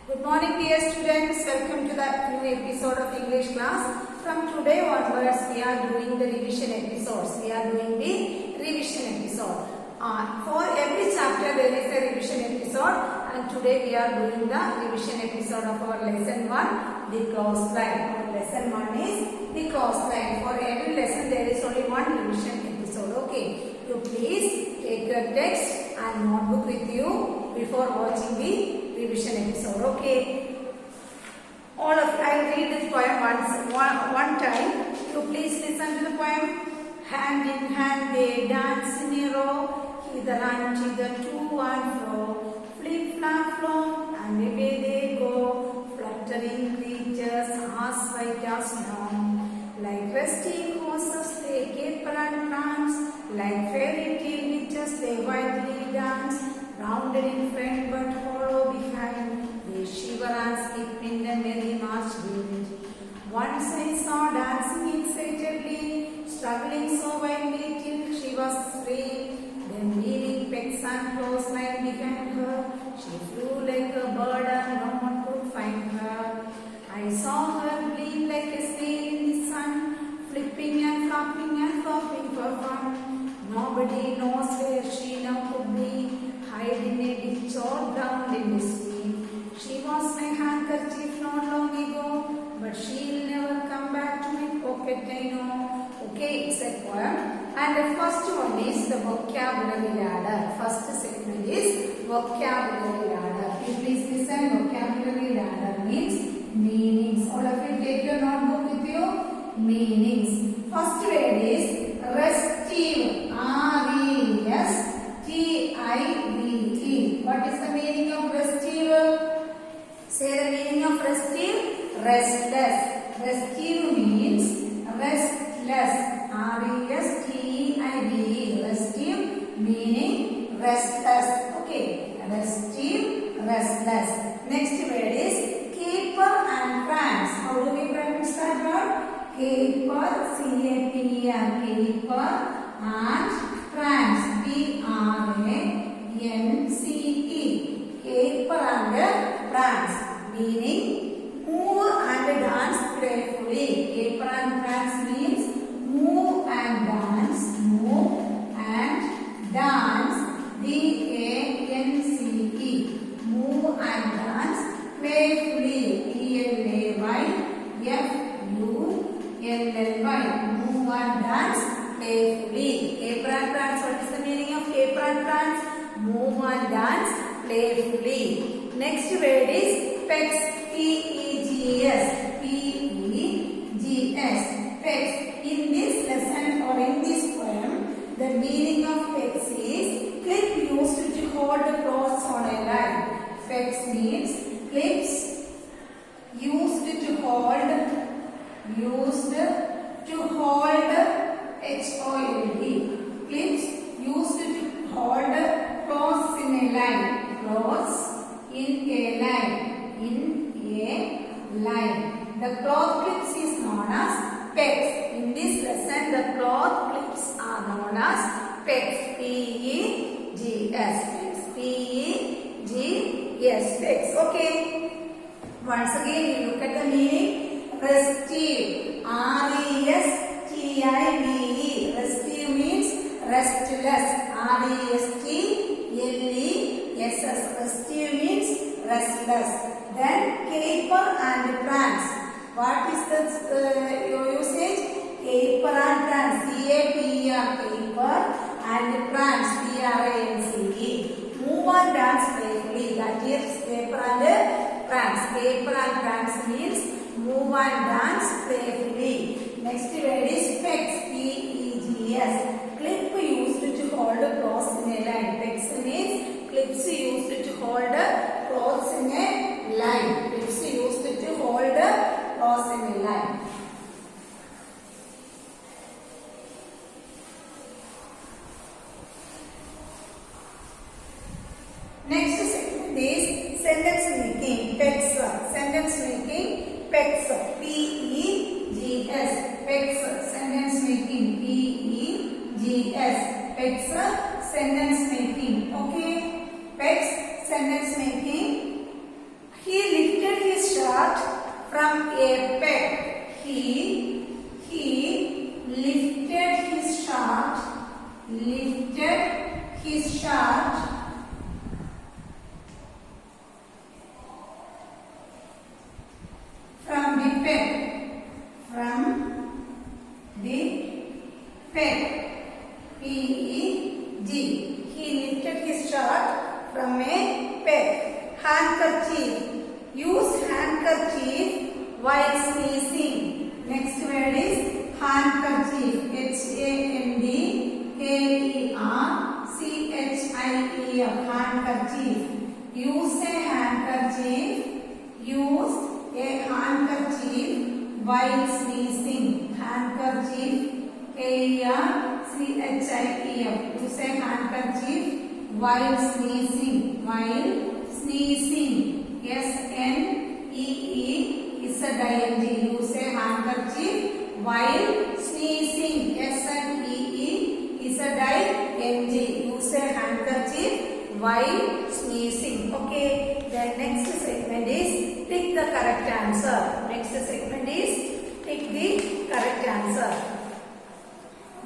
Good morning dear students, welcome to the new episode of English class. From today onwards we are doing the revision episodes. We are doing the revision episode. For every chapter there is a revision episode and today we are doing the revision episode of our lesson 1, the close line. Our lesson 1 is the close line. For every lesson there is only one revision episode. Okay, you please take your text and notebook with you before watching the revision episode. Okay, all of I will read this poem one time. You please listen to the poem. Hand in hand they dance in a row, hither and thither, to and fro, flip flap flop, and away they go, fluttering creatures as white as snow, like rusty horses they caper and prance, like fairy tale witches they wildly dance, rounded in front but hollow behind, they shiver and skip in the merry march wind. Once I saw dancing excitedly, struggling so wildly till she was free, then leaving pegs and clothesline behind her, she flew like a bird and no one could find her. I saw her gleam like a snail in the sun, flipping and flopping for fun. Nobody knows where she now could be, hide in a ditch or drowned in the sea. She was my handkerchief not long ago, but she'll never come back to my pocket, I know. Okay, it's a poem. And the first one is the vocabulary ladder. First segment is vocabulary ladder. You please listen. Vocabulary ladder means meanings. All of you take your notebook with you. Meanings. First word is restive. R-E-S-T-I-V-E. What is the meaning of restive? Say the meaning of restive. Restless. Restive means restless. R-E-S-T-I-V-E. Restive meaning restless. Okay. Restive, restless. Next word is caper and prance. How do we pronounce that word? Caper, C-A-P-E-R. Caper and prance. P-R-A-N-C-E. Caper and prance. Meaning move and dance playfully. Caper and prance means move and dance. Move and dance. D-A-N-C-E. Move and dance playfully. P-L-A-Y-F-U-L-L-Y. Move and dance playfully. Caper and prance. What is the meaning of caper and prance? Move and dance playfully. Next word is pegs. P-E-G-S. P-E-G-S. Pegs. In this lesson or in this poem, the meaning of pegs is clip used to hold clothes on a line. Pegs means clips used to hold H-O-L-D. Clips used to hold clothes in a line. Clothes in a line. The cloth clips is known as pegs. In this lesson, the cloth clips are known as pegs. P-E-G-S. Pegs. P-E-G-S. Pegs. Okay. Once again, we look at the meaning. Restive. R-E-S-T-I-V-E. Restive means restless. R-E-S-T-L-E-S-S. Restive means restless. Then caper and prance. What is the usage? Caper and prance. C-A-P-E-R. Caper and prance. P-R-A-N-C-E. Move and dance playfully. That is caper and prance. Caper and prance means move and dance playfully. Next word is pegs. P-E-G-S. Clip used to hold clothes in a line. Pegs means clips used to hold clothes in a line. Clips used to hold clothes in a line. Next segment is sentence making. Pegs. Sentence making. Pegs. P-E-G-S. Pegs. Sentence making. P-E-G-S. Pegs. Sentence making. Okay. Pegs. Sentence making. He peck. Handkerchief. Use handkerchief while sneezing. Next word is handkerchief. Handkerchief. Handkerchief. Use a handkerchief. Use a handkerchief while sneezing. Handkerchief. Handkerchief. Use a handkerchief while sneezing. While sneezing. S-N-E-E is a ing. Use a handkerchief while sneezing. S-N-E-E is a ing. Use a handkerchief while sneezing. Okay. The next segment is pick the correct answer. Next segment is pick the correct answer.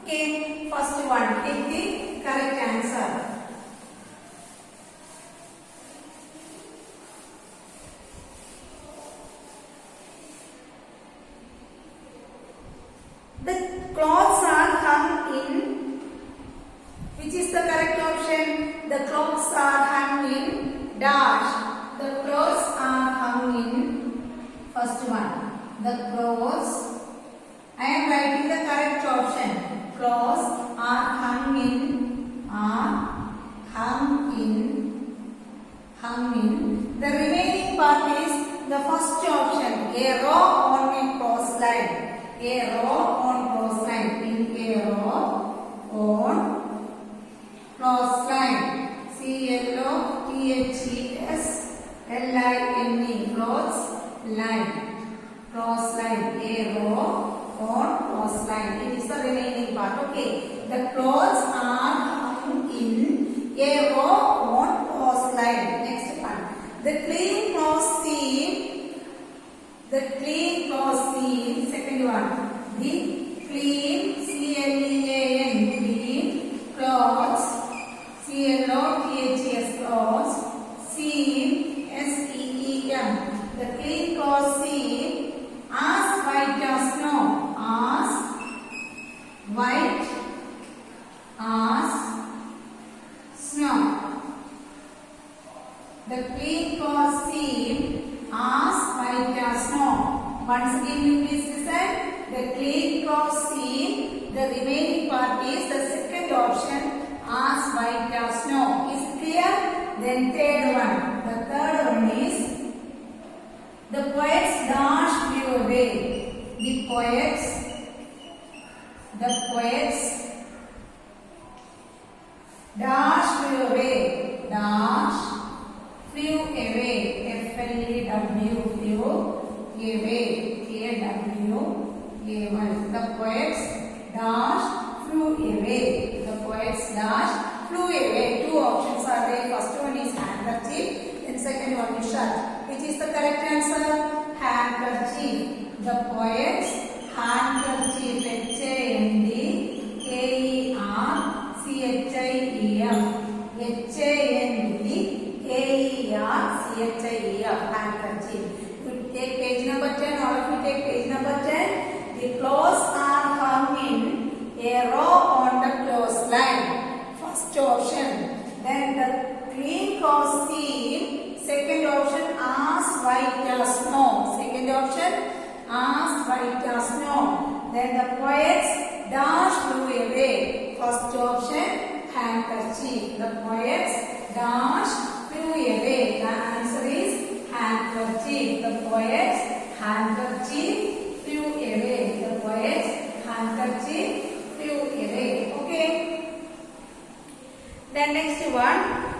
Okay. First one, pick the correct answer. The clothes are hung in. Which is the correct option? The clothes are hung in dash. The clothes are hung in. First one. The clothes. I am writing the correct option. Clothes are hung in. Hung in. The remaining part is the first option. A row on a clothesline. A row on clothesline. In a row on clothesline. C-L-O-T-H-E-S-L-I-N-E. Clothes line. Clothesline. A row on clothesline. It is the remaining part. Okay. The clothes are hung in a row on clothesline. Next one. The clean clothes seam. The clean clothes seam. Second one. The clean C-L-E-A-N. Clean clothes. C-L-O-T-H-E-S. Clothes. Seam. S-E-E-M. The clean clothes seam. As white as snow. As white as snow. The clean clothes seam as white as snow. Once again you please listen. The clean clothes seam. The remaining part is the second option. As white as snow. Is it clear? Then third one. The third one is the poets dash flew away. The poets dash flew away. Dash flew away. F-L-E-W. Flew away. A-W-A-Y. The poets dash flew away. The poets dash flew away. Two options are there. First one is handkerchief. Then second one is shirt. Which is the correct answer? Handkerchief. The poets handkerchief. H-A-N-D-K-E-R-C-H-I-E-F. H-A-N-D-K-E-R-C-H-I-E-F. Handkerchief. You take page number 10. All of you take page number 10. The clothes are hung in a row on the clothesline. First option. Then the clean clothes seam. Second option, as white as snow. Second option, as white as snow. Then the poets dash flew away. First option, handkerchief. The poets dash flew away. The answer is handkerchief. The poets handkerchief flew away. The poets handkerchief flew away. Okay. Then next one.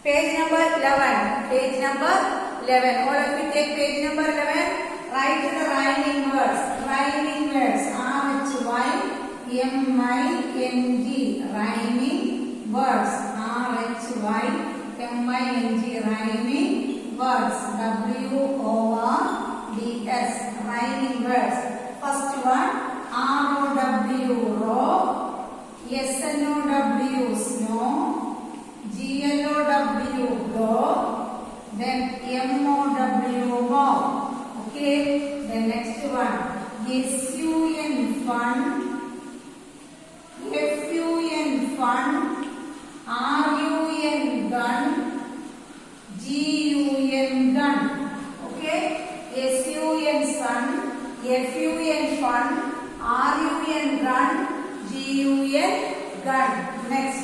Page number 11. Page number 11. All of you take page number 11. Write the rhyming words. Rhyming words. R-H-Y-M-I-N-G. Rhyming words. R-H-Y-M-I-N-G. Rhyming words. W-O-R-D-S. Rhyming words. First one. R-O-W. Row. S-N-O-W. Snow. G-L-O-W. Glow. Then M-O-W. Wow. Okay. The next one. S-U-N. Fun. F-U-N. Fun. F-U-N fun, R-U-N run, G-U-N gun. Next,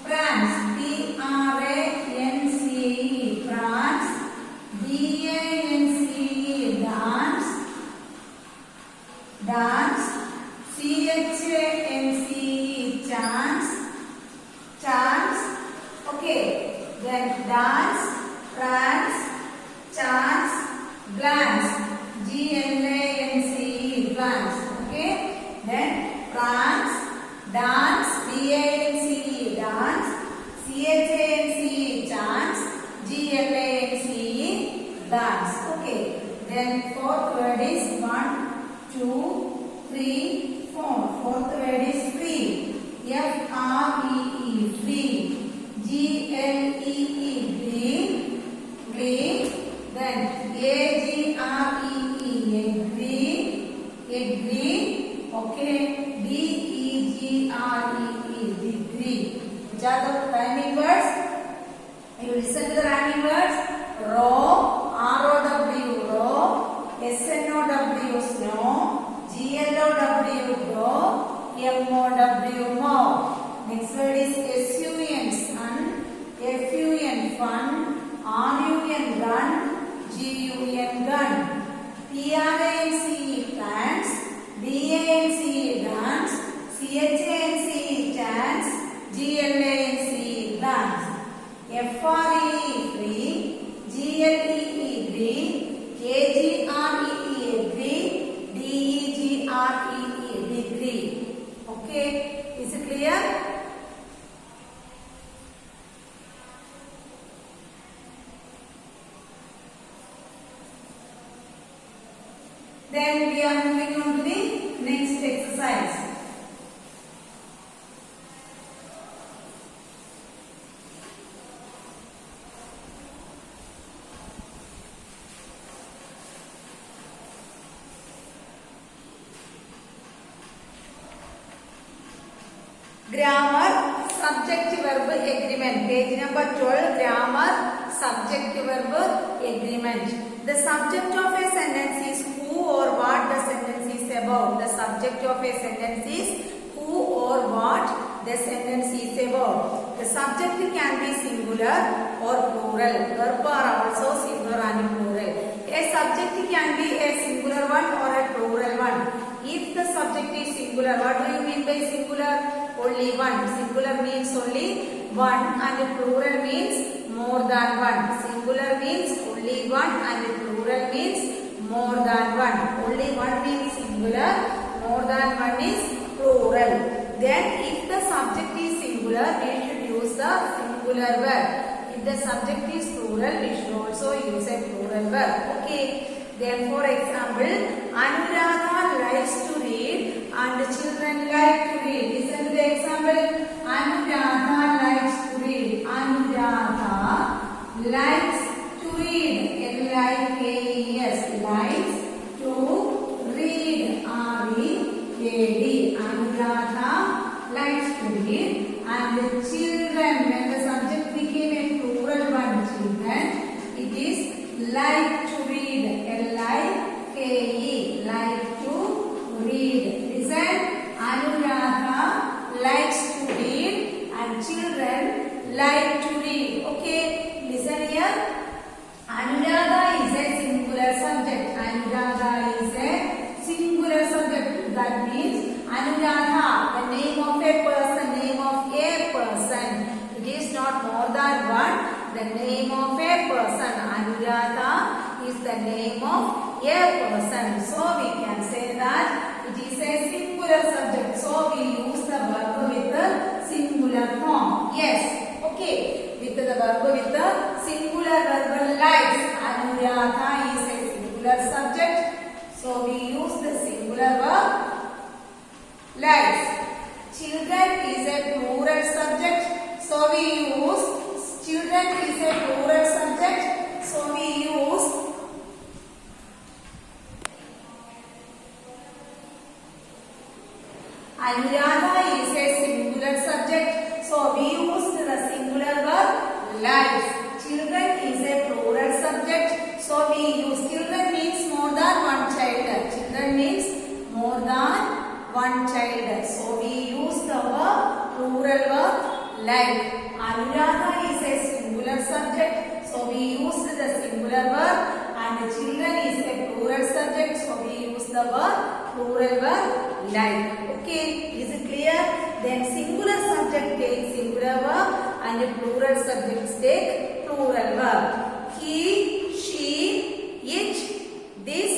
prance, P-R-A-N-C-E, prance, D-A-N-C-E, dance, dance, C-H-A-N-C-E, chance, chance. Okay, then dance, prance, chance, glance, G-L-A-N-C-E, glance. Okay, then prance, dance, D-A-N-C-E, dance, C-H-A-N-C-E, chance, G-L-A-N-C-E, dance. Okay, then fourth word is 1, 2, 3, 4. Fourth word is free, F-R-E-E, free, G-L-E-E, green, green. Then A-G-R-E-E, agree, agree. Okay, D-E-G-R-E-E, degree. Which are the rhyming words? You listen to the rhyming words. Row, R-O-W, row, S-N-O-W, snow, G-L-O-W, grow, M-O-W, mow. Next word is S-U-N, sun, F-U-N, fun, R-U-N, run, G-U-N, gun, P-R-A-N-C-E, plants, D-A-N-C-E, dance, C-H-A-N-C-E, chance, G-L-A-N-C-E, glance, F-R-E-E, free, G-L-E-E, green, A-G-R-E-E, agree, D-E-G-R-E-E, degree. Okay, is it clear? Then we are moving on to the next exercise. Grammar, subject verb agreement. Page number 12, grammar, subject verb agreement. The subject of a sentence is who or what the sentence is about. The subject of a sentence is who or what the sentence is about. The subject can be singular or plural. Verb are also singular and plural. A subject can be a singular one or a plural one. If the subject is singular, what do you mean by singular? Only one. Singular means only one and plural means more than one. Singular means only one and plural means more than one. Only one means singular, more than one is plural. Then if the subject is singular, we should use the singular verb. If the subject is plural, we should also use a plural verb. Okay. Then for example, Anuradha likes to read and children like to read. Listen to the example. Anuradha likes to read. Anuradha likes to read. L-I-K-E-S. Likes to read. R-E-A-D. Anuradha likes to read. And the children, when the subject became a plural one, children, it is like to read. L-I-K-E. Like to read. Listen. Anuradha likes to read and children like to read. Okay. Listen here. Anuradha is a singular subject. Anuradha is a singular subject. That means Anuradha, the name of a person, name of a person. It is not more than one. The name of a person. Anuradha is the name of a person. So we can say that it is a singular subject. So we use the verb with the singular form. Yes. Okay. With the verb with the singular verbal likes. Anuradha is a singular subject. So we use the singular verb likes. Children is a plural subject. So we use children is a plural subject. So we use Anuradha is a singular subject. So we use the singular verb likes. Children is a plural subject. So we use children means more than one child. Children means Anuradha is a singular subject, so we use the singular verb, and the children is a plural subject, so we use the plural verb like. Okay, is it clear? Then singular subject takes singular verb and the plural subjects take plural verb. He, she, it, this,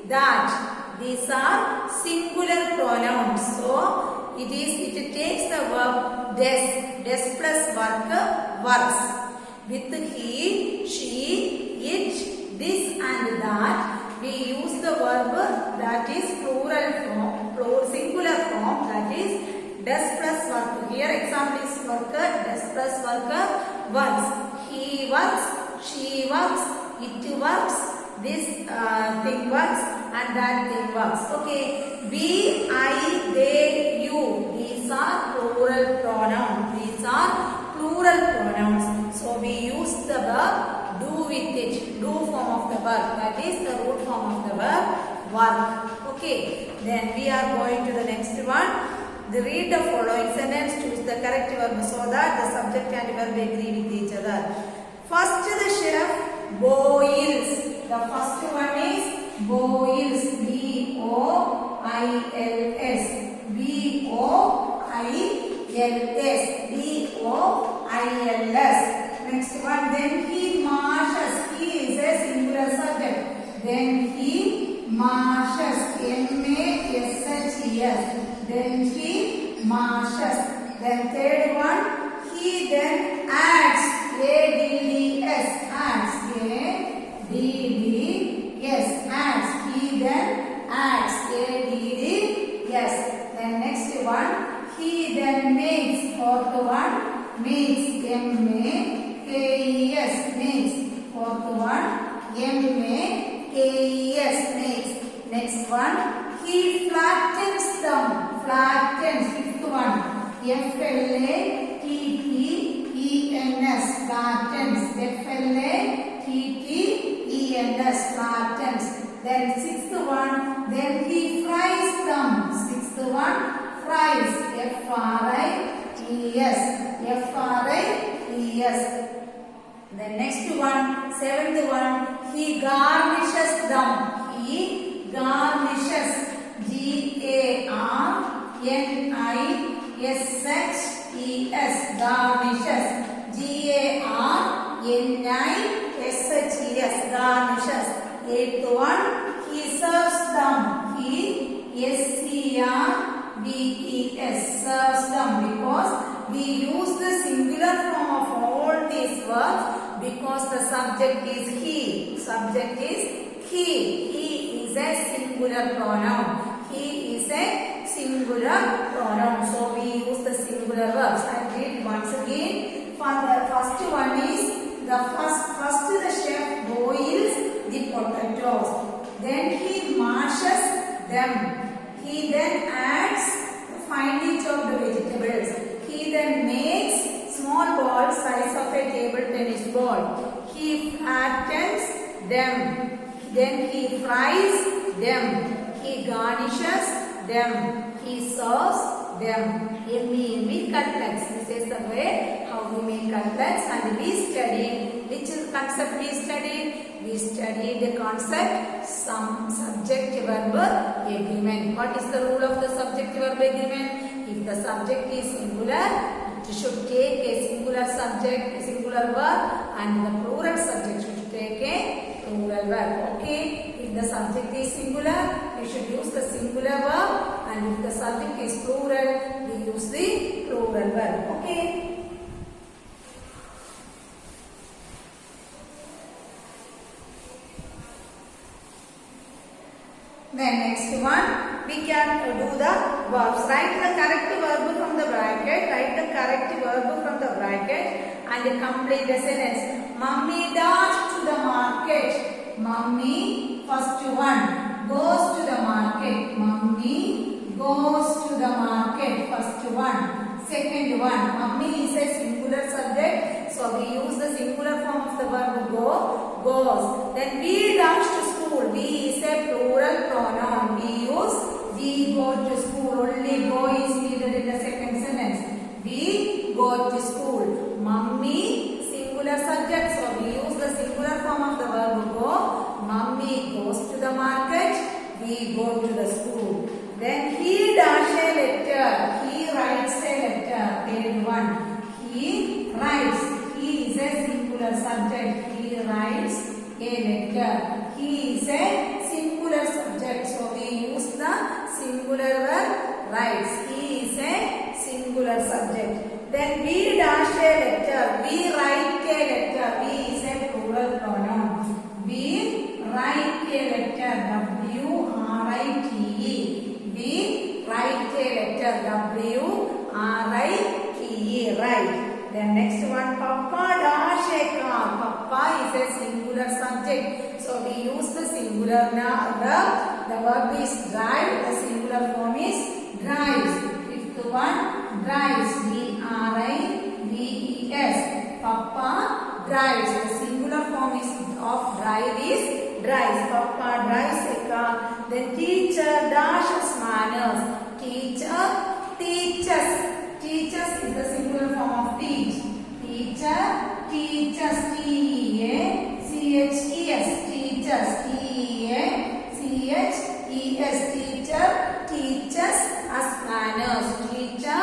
that. These are singular pronouns. So it takes the verb des plus works. With he, she, it, this and that, we use the verb that is plural form, singular form, that is des plus work. Here example is worker, des plus worker, works. He works, she works, it works, this thing works, and that thing works. Okay, we, I, they, you. These are plural pronouns. These are plural pronouns. So we use the verb do with it. Do form of the verb. That is the root form of the verb work. Okay. Then we are going to the next one. Read the following sentence. Choose the correct verb so that the subject and verb agree with each other. First, the chef boils. The first one is boils. B-O-I-L-S. B-O-I-L-S. B-O-I-L-S. Next one. Then he marshes. He is a singular subject. Then he marshes. M-A-S-H-E-S. Then he marshes. Then third one. He then adds. A-D-D-S. Adds. A-D-D-S. Adds. He then adds. A-D-D-S. Then next one. He then makes. Fourth one. Makes. M-A-K-E-S. Makes. Fourth one. M-A-K-E-S. Makes. Next one. He flattens them. Flattens. Fifth one. F-L-A-T-T-E-N-S. Flattens. F-L-A-T-T-E-N-S. Flattens. Then sixth one. Then he fries them. Sixth one. Fries. F-R-I-E-S. F-R-I-E-S. Then next one. Seventh one. He garnishes them. He garnishes. G-A-R-N-I-S-H-E-S. Garnishes. G-A-R-N-I-S-H-E-S. Garnishes. Eighth one. He serves them. He S-E-R-V-E-S. Serves them, because we use the singular form of all these verbs because the subject is he. Subject is he. He is a singular pronoun. He is a singular pronoun. So we use the singular verbs. I read once again. For the first one is the first the chef boils the potatoes. Then he mashes them. He then adds the finely chopped vegetables. He then makes small balls size of a table tennis ball. He flattens them. Then he fries them. He garnishes them. He serves them. M-E-M-E cutlets. This is the way how we make cutlets. And we studied, which concept we studied? We studied the concept some subject-verb agreement. What is the rule of the subject-verb agreement? If the subject is singular, it should take a singular subject, a singular verb, and the plural subject should take a plural verb. Okay? If the subject is singular, we should use the singular verb, and if the subject is plural, we use the plural verb. Okay? Then next one, we can do the verbs. Write the correct verb from the bracket. Write the correct verb from the bracket and complete the sentence. Mummy dashed to the market. Mummy, first one, goes to the market. Mummy goes to the market. First one. Second one, mummy is a singular subject. So we use the singular form of the verb go, goes. Then we dash to school. We is a plural pronoun. We use we go to school. Only go is needed in the second sentence. We go to school. Mummy, singular subject. So we use the singular form of the verb go. Mummy goes to the market. We go to the school. Then he dash a letter. He writes a letter. Third one. He writes. He is a singular subject. He writes a letter. He is a singular subject. So we use the singular verb writes. He is a singular subject. Then we dash a letter. We write a letter. We is a plural pronoun. We write a letter. W-R-I-T-E. We write a letter. W-R-I-T-E. Write. Then next one. Papa dash a car. Papa is a singular subject. So we use the singular verb. The verb is drive. The singular form is drives. Fifth one. Drives. D-R-I-V-E-S. Papa drives. The singular form is of drive is drives. Papa drives a car. Then teacher dashes manners. Teacher teaches. Teaches is the singular form of teach. Teacher teaches. T-E-A-C-H-E-S. Teachers. T-E-A-C-H-E-S. Teacher teaches us manners. Teacher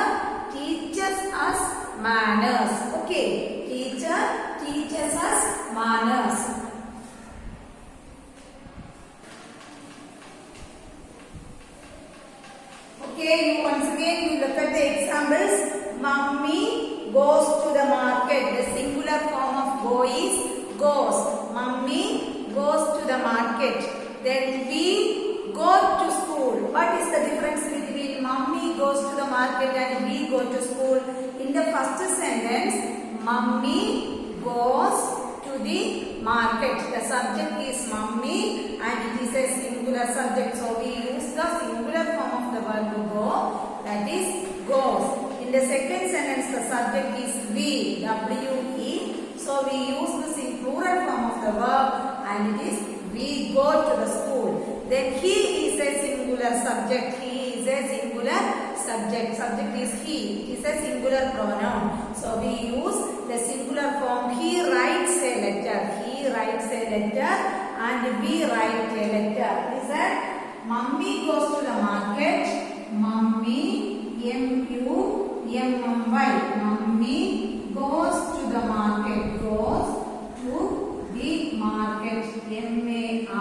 teaches us manners. Okay. Teacher teaches us manners. Okay, once again you look at the examples. Mummy goes to the market. The singular form of go is goes. Mummy goes to the market. Then we go to school. What is the difference between mummy goes to the market and we go to school? In the first sentence, mummy goes to the market. The subject is mummy and it is a singular subject. So we use the singular form of the verb go, that is goes. In the second sentence, the subject is we, W-E. So we use the plural form of the verb and it is we go to the school. Then he is a singular subject. He is a singular subject. Subject is he. It is a singular pronoun. So we use the singular form. He writes a letter. He writes a letter and we write a letter. Listen. Mummy goes to the market. Mummy, M-U-M-M-Y. Mummy goes to the market. Goes to the market. M-A-R-K-E-T.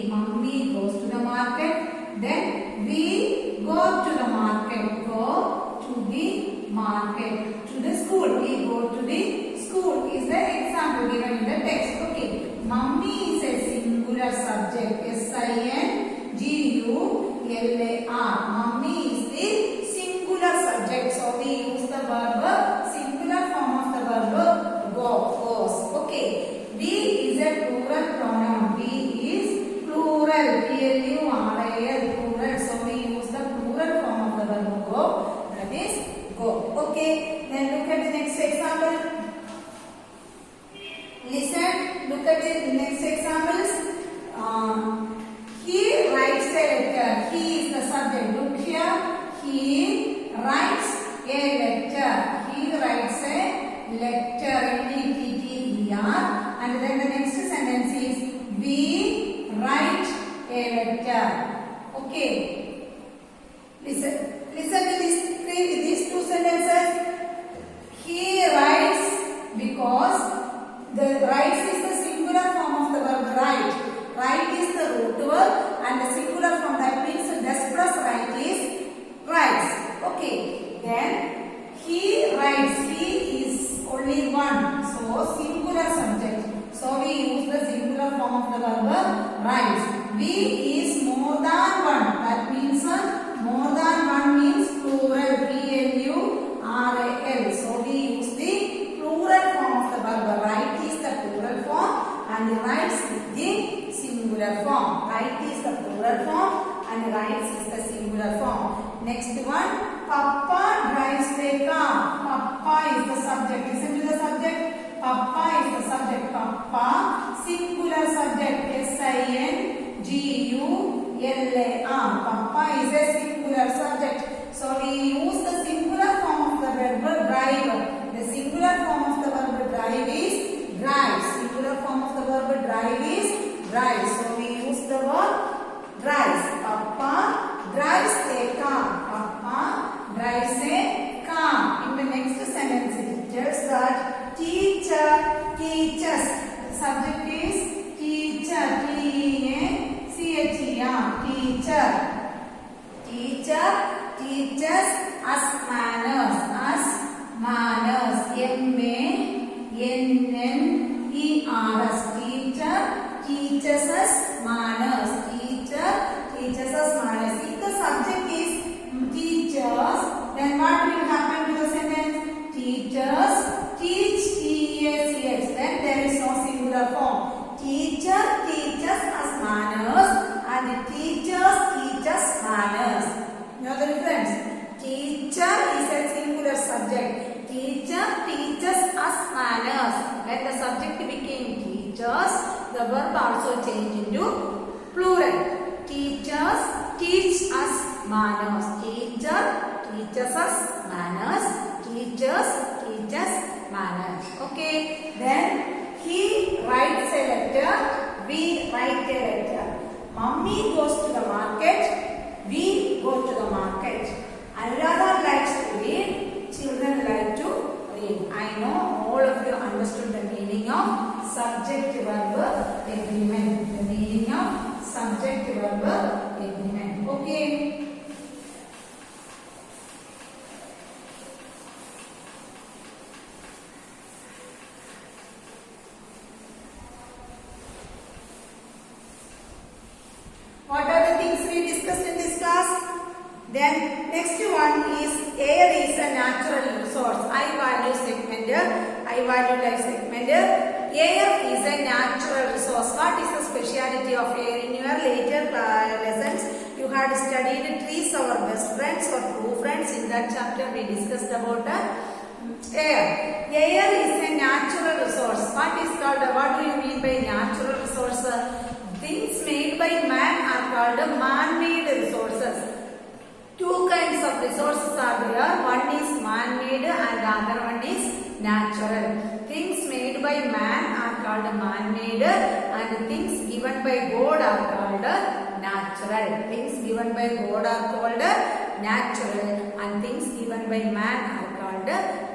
Mummy goes to the market. Then we go to the market. Go to the market. To the school. We go to the school. Is the example given in the text. Okay. Mummy is a singular subject. S-I-N-G-U-L-A-R. Mummy is the singular subject. So we use the verb singular form of the verb go. Goes. Okay. We is a plural pronoun. We is plural. P-L-U-R-A-L. Plural. So we use the plural form of the verb go. That is go. Okay. Then look at the next example. Listen. Look at the next examples. He writes a letter. He is the subject. Look here. He writes a letter. He writes a letter. L-E-T-T-E-R. And then the next sentence is we write a letter. Okay. Listen to these two sentences. He writes because the writes is the singular form of the verb write. Write is the root verb and the singular form, that means does plus write is writes. Okay. Then he writes. He is only one. So singular subject. So we use the singular form of the verb writes. We is more than one. That means more than one means plural. P-L-U-R-A-L. So we use the plural form of the verb. Write is the plural form and writes is the singular form. Write is the plural form and writes is the singular form. Next one. Papa drives the car. Papa is the subject. Listen to the subject. Papa is the subject. Papa, singular subject. S-I-N-G-U-L-A-R. Papa is a singular subject. So we use the singular form of the verb drive. The teachers. The subject is teacher. T-E-A-C-H-E-R. Teacher. Teacher teaches us manners. Us manners. M-A-N-N-E-R-S. Teacher teaches us manners. Teacher teaches us manners. If the subject is teachers, then what will happen to the sentence? Teachers teach. T-A-C-H. Then there is no singular form. Teacher teaches us manners and teachers teach us manners. Know the difference? Teacher is a singular subject. Teacher teaches us manners. When the subject became teachers, the verb also changed into plural. Teachers teach us manners. Teacher teaches us manners. Teachers teach us manners. Okay. Then he writes a letter. We write a letter. Mummy goes to the market. We go to the market. Anuradha likes to read. Children like to read. I know all of you understood the meaning of subject-verb agreement. The meaning of subject-verb agreement. Okay. What are the things we discussed in this class? Then next one is air is a natural resource. I value segment. I value life segment. Air is a natural resource. What is the speciality of air? In your later lessons, you had studied trees, our best friends or true friends. In that chapter, we discussed about air. Air is a natural resource. What is called? What do you mean by natural resource? Things made by man are called man-made resources. Two kinds of resources are there. One is man-made and the other one is natural. Things made by man are called man-made and things given by God are called natural. Things given by God are called natural and things given by man are called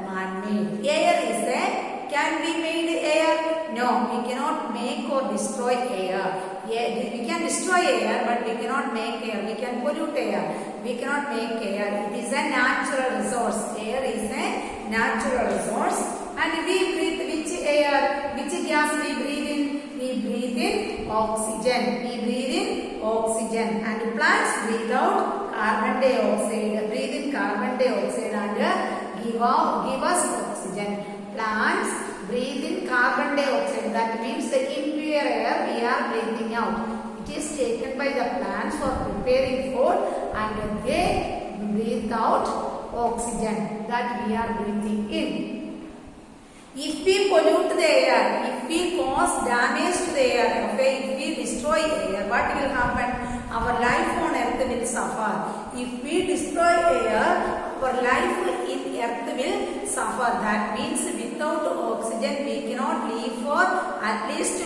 man-made. Air is a, can we made air? No, we cannot make or destroy air. Yeah, we can destroy air, but we cannot make air. We can pollute air. We cannot make air. It is a natural resource. Air is a natural resource. And we breathe which air? Which gas we breathe in? We breathe in oxygen. We breathe in oxygen. And plants breathe out carbon dioxide. Breathe in carbon dioxide and give us oxygen. Plants breathe in carbon dioxide. That means the impure air we are breathing out. It is taken by the plants for preparing food and they breathe out oxygen that we are breathing in. If we pollute the air, if we cause damage to the air, okay, if we destroy air, what will happen? Our life on earth will suffer. If we destroy air, our life in earth will suffer. That means without oxygen we cannot live for at least a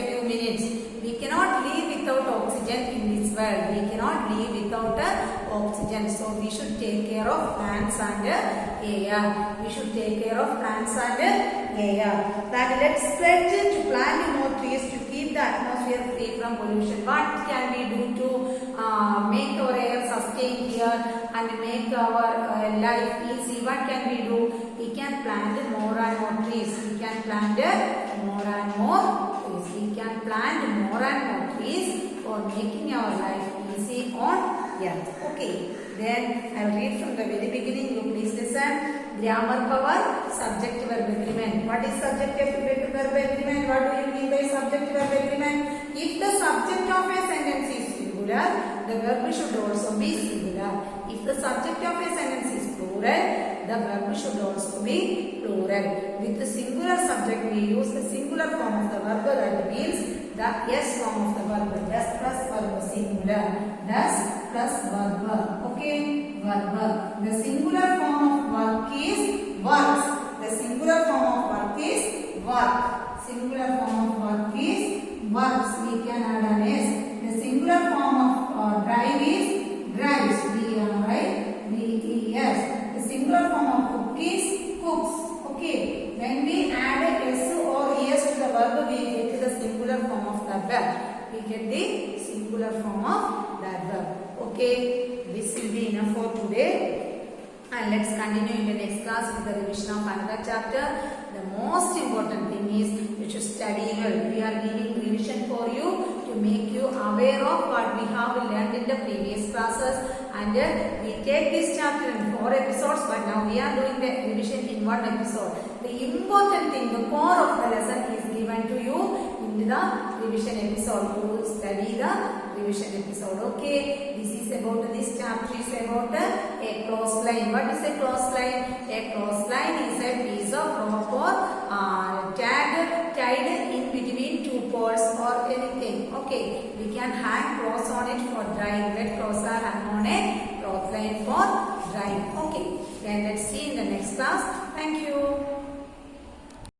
few minutes. We cannot live without oxygen in this world. We cannot live without oxygen. So we should take care of plants and air. We should take care of plants and air. That let's pledge to plant more trees to keep the atmosphere free from pollution. What can we do to make our air sustain here and make our life easy? What can we do? We can plant more and more trees. We can plant more and more trees. We can plant more and more trees for making our life easy on earth. Okay. Then I will read from the very beginning. You please listen. Grammar power, subject verb agreement. What is subject verb agreement? What do you mean by subject verb agreement? If the subject of a sentence is singular, the verb should also be singular. If the subject of a sentence is plural, the verb should also be plural. With the singular subject, we use the singular form of the verb. That means the S form of the verb. Das plus verb singular. Das plus verb. Okay, verb. The singular form of work is works. The singular form of work is work. Singular form of work is works. We can add an S. The singular form of drive is drives. D-R-I-V-E-S. The singular form of cook is cooks. Okay. When we add a S verb. We get the singular form of that verb. Okay, this will be enough for today. And let's continue in the next class with the revision of another chapter. The most important thing is you should study well. We are giving revision for you to make you aware of what we have learned in the previous classes. And we take this chapter in 4 episodes, but now we are doing the revision in 1 episode. The important thing, the core of the lesson is given to you in the revision episode. You will study the revision episode. Okay, this is about, this chapter is about a closed line. What is a closed line? A closed line is a piece of rope or tied in between 2 poles or anything. Okay, we can hang clothes on it for drying. Wet clothes are hung on a cloth line for drying. Okay, then let's see in the next class. Thank you.